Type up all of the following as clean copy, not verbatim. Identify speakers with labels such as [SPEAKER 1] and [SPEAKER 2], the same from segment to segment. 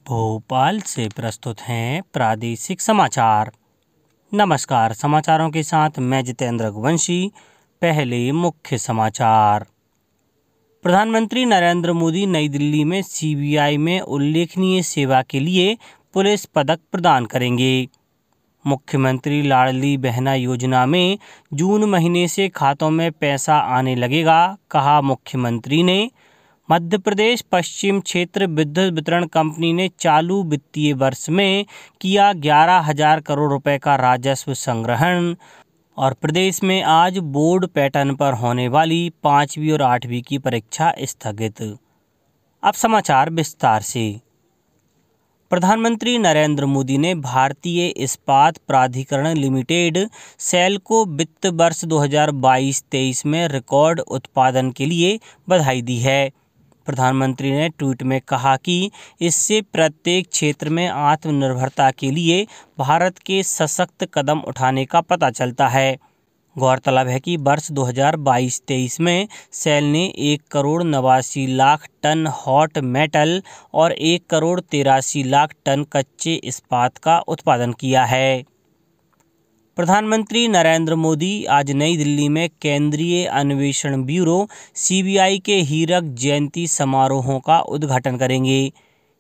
[SPEAKER 1] भोपाल से प्रस्तुत हैं प्रादेशिक समाचार। नमस्कार, समाचारों के साथ मैं जितेंद्र रघुवंशी। पहले मुख्य समाचार। प्रधानमंत्री नरेंद्र मोदी नई दिल्ली में सीबीआई में उल्लेखनीय सेवा के लिए पुलिस पदक प्रदान करेंगे। मुख्यमंत्री लाडली बहना योजना में जून महीने से खातों में पैसा आने लगेगा, कहा मुख्यमंत्री ने। मध्य प्रदेश पश्चिम क्षेत्र विद्युत वितरण कंपनी ने चालू वित्तीय वर्ष में किया 11,000 करोड़ रुपए का राजस्व संग्रहण। और प्रदेश में आज बोर्ड पैटर्न पर होने वाली 5वीं और 8वीं की परीक्षा स्थगित। अब समाचार विस्तार से। प्रधानमंत्री नरेंद्र मोदी ने भारतीय इस्पात प्राधिकरण लिमिटेड सेल को वित्त वर्ष 2022-23 में रिकॉर्ड उत्पादन के लिए बधाई दी है। प्रधानमंत्री ने ट्वीट में कहा कि इससे प्रत्येक क्षेत्र में आत्मनिर्भरता के लिए भारत के सशक्त कदम उठाने का पता चलता है। गौरतलब है कि वर्ष 2022-23 में सेल ने 1,89,00,000 टन हॉट मेटल और 1,83,00,000 टन कच्चे इस्पात का उत्पादन किया है। प्रधानमंत्री नरेंद्र मोदी आज नई दिल्ली में केंद्रीय अन्वेषण ब्यूरो सीबीआई के हीरक जयंती समारोहों का उद्घाटन करेंगे।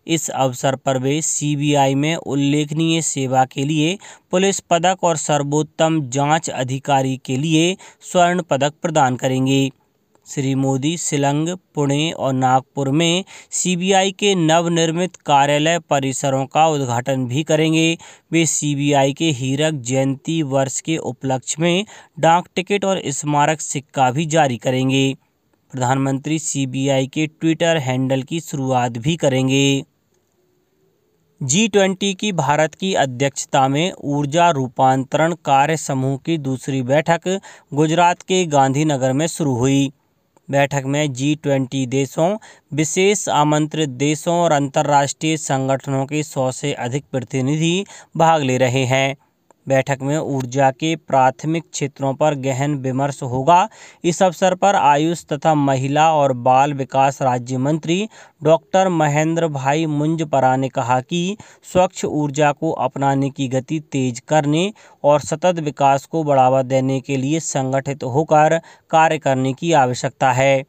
[SPEAKER 1] इस अवसर पर वे सीबीआई में उल्लेखनीय सेवा के लिए पुलिस पदक और सर्वोत्तम जांच अधिकारी के लिए स्वर्ण पदक प्रदान करेंगे। श्री मोदी शिलंग, पुणे और नागपुर में सीबीआई के नवनिर्मित कार्यालय परिसरों का उद्घाटन भी करेंगे। वे सीबीआई के हीरक जयंती वर्ष के उपलक्ष्य में डाक टिकट और स्मारक सिक्का भी जारी करेंगे। प्रधानमंत्री सीबीआई के ट्विटर हैंडल की शुरुआत भी करेंगे। G20 की भारत की अध्यक्षता में ऊर्जा रूपांतरण कार्य समूह की दूसरी बैठक गुजरात के गांधीनगर में शुरू हुई। बैठक में G20 देशों, विशेष आमंत्रित देशों और अंतर्राष्ट्रीय संगठनों के 100 से अधिक प्रतिनिधि भाग ले रहे हैं। बैठक में ऊर्जा के प्राथमिक क्षेत्रों पर गहन विमर्श होगा। इस अवसर पर आयुष तथा महिला और बाल विकास राज्य मंत्री डॉक्टर महेंद्र भाई मुंजपरा ने कहा कि स्वच्छ ऊर्जा को अपनाने की गति तेज करने और सतत विकास को बढ़ावा देने के लिए संगठित होकर कार्य करने की आवश्यकता है।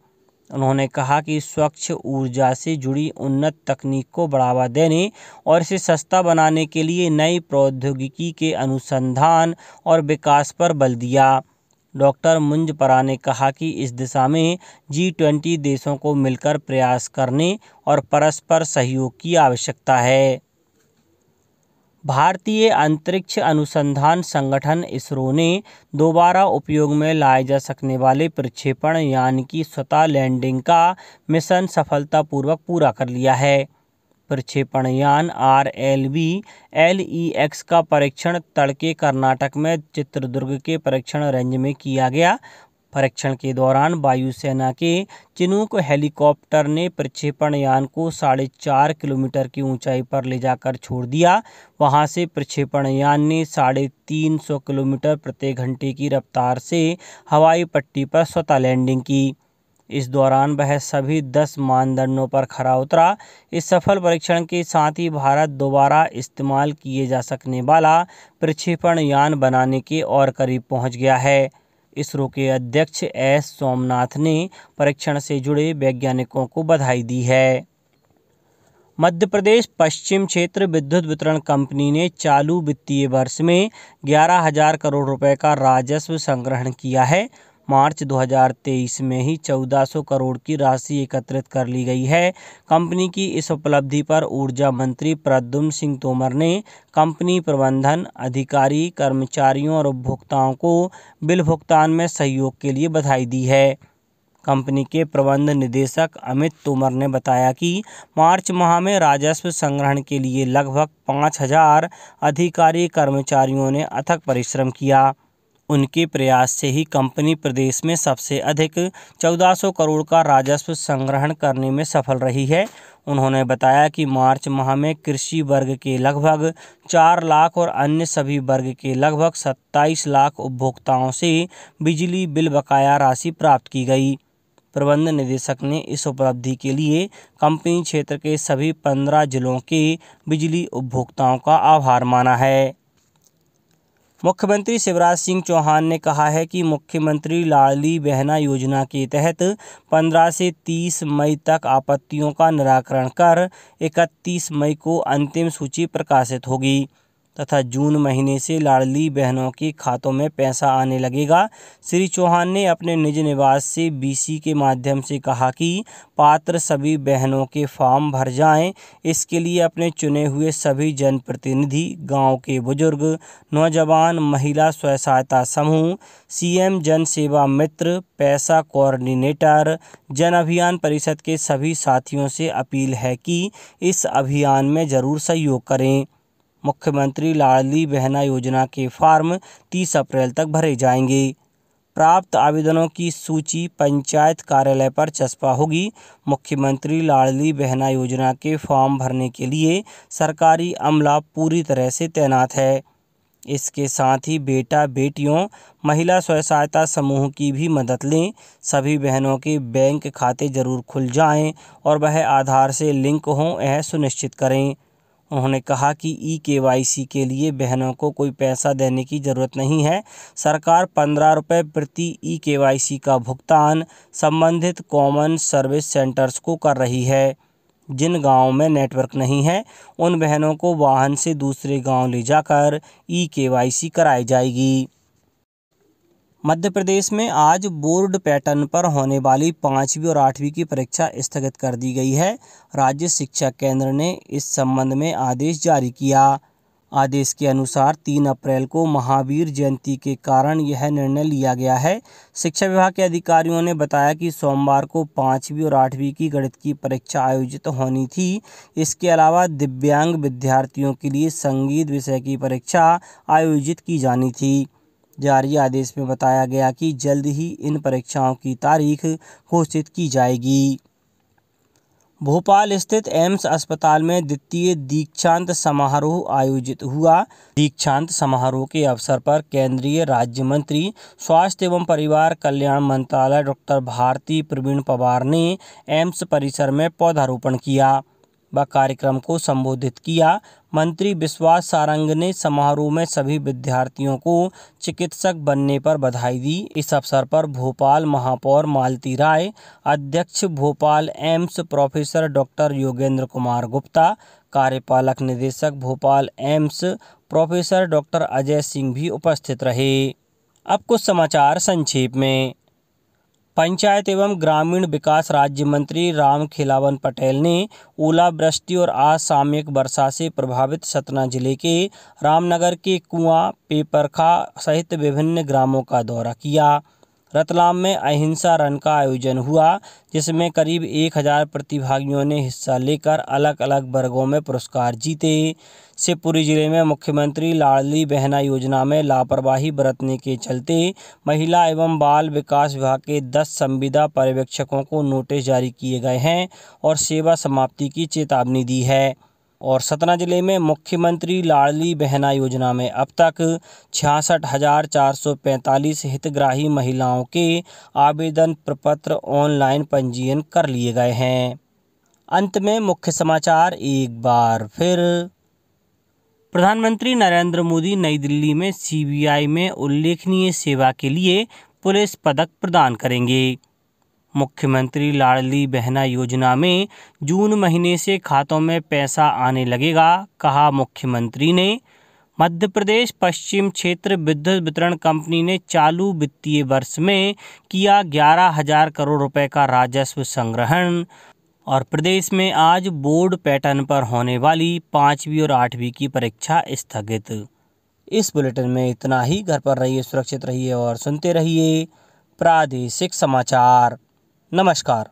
[SPEAKER 1] उन्होंने कहा कि स्वच्छ ऊर्जा से जुड़ी उन्नत तकनीक को बढ़ावा देने और इसे सस्ता बनाने के लिए नई प्रौद्योगिकी के अनुसंधान और विकास पर बल दिया। डॉक्टर मुंजपरा ने कहा कि इस दिशा में G20 देशों को मिलकर प्रयास करने और परस्पर सहयोग की आवश्यकता है। भारतीय अंतरिक्ष अनुसंधान संगठन इसरो ने दोबारा उपयोग में लाए जा सकने वाले प्रक्षेपण यान की स्वतः लैंडिंग का मिशन सफलतापूर्वक पूरा कर लिया है। प्रक्षेपण यान RLV-LEX का परीक्षण तड़के कर्नाटक में चित्रदुर्ग के परीक्षण रेंज में किया गया। परीक्षण के दौरान वायुसेना के चिनूक हेलीकॉप्टर ने प्रक्षेपण यान को 4.5 किलोमीटर की ऊंचाई पर ले जाकर छोड़ दिया। वहां से प्रक्षेपण यान ने 350 किलोमीटर प्रति घंटे की रफ्तार से हवाई पट्टी पर स्वतः लैंडिंग की। इस दौरान वह सभी 10 मानदंडों पर खरा उतरा। इस सफल परीक्षण के साथ ही भारत दोबारा इस्तेमाल किए जा सकने वाला प्रक्षेपण यान बनाने के और करीब पहुंच गया है। इसरो के अध्यक्ष S सोमनाथ ने परीक्षण से जुड़े वैज्ञानिकों को बधाई दी है। मध्य प्रदेश पश्चिम क्षेत्र विद्युत वितरण कंपनी ने चालू वित्तीय वर्ष में 11,000 करोड़ रुपए का राजस्व संग्रहण किया है। मार्च 2023 में ही 1400 करोड़ की राशि एकत्रित कर ली गई है। कंपनी की इस उपलब्धि पर ऊर्जा मंत्री प्रद्युम्न सिंह तोमर ने कंपनी प्रबंधन, अधिकारी, कर्मचारियों और उपभोक्ताओं को बिल भुगतान में सहयोग के लिए बधाई दी है। कंपनी के प्रबंध निदेशक अमित तोमर ने बताया कि मार्च माह में राजस्व संग्रहण के लिए लगभग 5,000 अधिकारी कर्मचारियों ने अथक परिश्रम किया। उनके प्रयास से ही कंपनी प्रदेश में सबसे अधिक 1400 करोड़ का राजस्व संग्रहण करने में सफल रही है। उन्होंने बताया कि मार्च माह में कृषि वर्ग के लगभग 4 लाख और अन्य सभी वर्ग के लगभग 27 लाख उपभोक्ताओं से बिजली बिल बकाया राशि प्राप्त की गई। प्रबंध निदेशक ने इस उपलब्धि के लिए कंपनी क्षेत्र के सभी 15 जिलों के बिजली उपभोक्ताओं का आभार माना है। मुख्यमंत्री शिवराज सिंह चौहान ने कहा है कि मुख्यमंत्री लाडली बहना योजना के तहत 15 से 30 मई तक आपत्तियों का निराकरण कर 31 मई को अंतिम सूची प्रकाशित होगी तथा जून महीने से लाडली बहनों के खातों में पैसा आने लगेगा। श्री चौहान ने अपने निज निवास से बीसी के माध्यम से कहा कि पात्र सभी बहनों के फॉर्म भर जाएं। इसके लिए अपने चुने हुए सभी जनप्रतिनिधि, गांव के बुजुर्ग, नौजवान, महिला स्वयं सहायता समूह, सीएम जन सेवा मित्र, पैसा कोऑर्डिनेटर, जन अभियान परिषद के सभी साथियों से अपील है कि इस अभियान में जरूर सहयोग करें। मुख्यमंत्री लाडली बहना योजना के फॉर्म 30 अप्रैल तक भरे जाएंगे। प्राप्त आवेदनों की सूची पंचायत कार्यालय पर चस्पा होगी। मुख्यमंत्री लाडली बहना योजना के फॉर्म भरने के लिए सरकारी अमला पूरी तरह से तैनात है। इसके साथ ही बेटा बेटियों, महिला स्वयं सहायता समूह की भी मदद लें। सभी बहनों के बैंक खाते जरूर खुल जाएं और वह आधार से लिंक हों, यह सुनिश्चित करें। उन्होंने कहा कि ई-केवाईसी के लिए बहनों को कोई पैसा देने की ज़रूरत नहीं है। सरकार 15 रुपये प्रति ई-केवाईसी का भुगतान संबंधित कॉमन सर्विस सेंटर्स को कर रही है। जिन गांवों में नेटवर्क नहीं है उन बहनों को वाहन से दूसरे गांव ले जाकर ई-केवाईसी कराई जाएगी। मध्य प्रदेश में आज बोर्ड पैटर्न पर होने वाली 5वीं और 8वीं की परीक्षा स्थगित कर दी गई है। राज्य शिक्षा केंद्र ने इस संबंध में आदेश जारी किया। आदेश के अनुसार 3 अप्रैल को महावीर जयंती के कारण यह निर्णय लिया गया है। शिक्षा विभाग के अधिकारियों ने बताया कि सोमवार को 5वीं और 8वीं की गणित की परीक्षा आयोजित होनी थी। इसके अलावा दिव्यांग विद्यार्थियों के लिए संगीत विषय की परीक्षा आयोजित की जानी थी। जारी आदेश में बताया गया कि जल्द ही इन परीक्षाओं की तारीख घोषित की जाएगी। भोपाल स्थित एम्स अस्पताल में द्वितीय दीक्षांत समारोह आयोजित हुआ। दीक्षांत समारोह के अवसर पर केंद्रीय राज्य मंत्री स्वास्थ्य एवं परिवार कल्याण मंत्रालय डॉक्टर भारती प्रवीण पवार ने एम्स परिसर में पौधारोपण किया व कार्यक्रम को संबोधित किया। मंत्री विश्वास सारंग ने समारोह में सभी विद्यार्थियों को चिकित्सक बनने पर बधाई दी। इस अवसर पर भोपाल महापौर मालती राय, अध्यक्ष Bhopal AIIMS professor doctor Yogendra Kumar Gupta, कार्यपालक निदेशक Bhopal AIIMS professor doctor Ajay Singh भी उपस्थित रहे। अब कुछ समाचार संक्षेप में। पंचायत एवं ग्रामीण विकास राज्य मंत्री रामखेलावन पटेल ने ओलावृष्टि और असामयिक वर्षा से प्रभावित सतना जिले के रामनगर के कुआं, पेपरखा सहित विभिन्न ग्रामों का दौरा किया। रतलाम में अहिंसा रन का आयोजन हुआ, जिसमें करीब 1000 प्रतिभागियों ने हिस्सा लेकर अलग अलग वर्गों में पुरस्कार जीते। शिवपुरी जिले में मुख्यमंत्री लाडली बहना योजना में लापरवाही बरतने के चलते महिला एवं बाल विकास विभाग के 10 संविदा पर्यवेक्षकों को नोटिस जारी किए गए हैं और सेवा समाप्ति की चेतावनी दी है। और सतना जिले में मुख्यमंत्री लाडली बहना योजना में अब तक 66,445 हितग्राही महिलाओं के आवेदन प्रपत्र ऑनलाइन पंजीयन कर लिए गए हैं। अंत में मुख्य समाचार एक बार फिर। प्रधानमंत्री नरेंद्र मोदी नई दिल्ली में सीबीआई में उल्लेखनीय सेवा के लिए पुलिस पदक प्रदान करेंगे। मुख्यमंत्री लाडली बहना योजना में जून महीने से खातों में पैसा आने लगेगा, कहा मुख्यमंत्री ने। मध्य प्रदेश पश्चिम क्षेत्र विद्युत वितरण कंपनी ने चालू वित्तीय वर्ष में किया 11,000 करोड़ रुपए का राजस्व संग्रहण। और प्रदेश में आज बोर्ड पैटर्न पर होने वाली 5वीं और 8वीं की परीक्षा स्थगित। इस बुलेटिन में इतना ही। घर पर रहिए, सुरक्षित रहिए और सुनते रहिए प्रादेशिक समाचार। नमस्कार।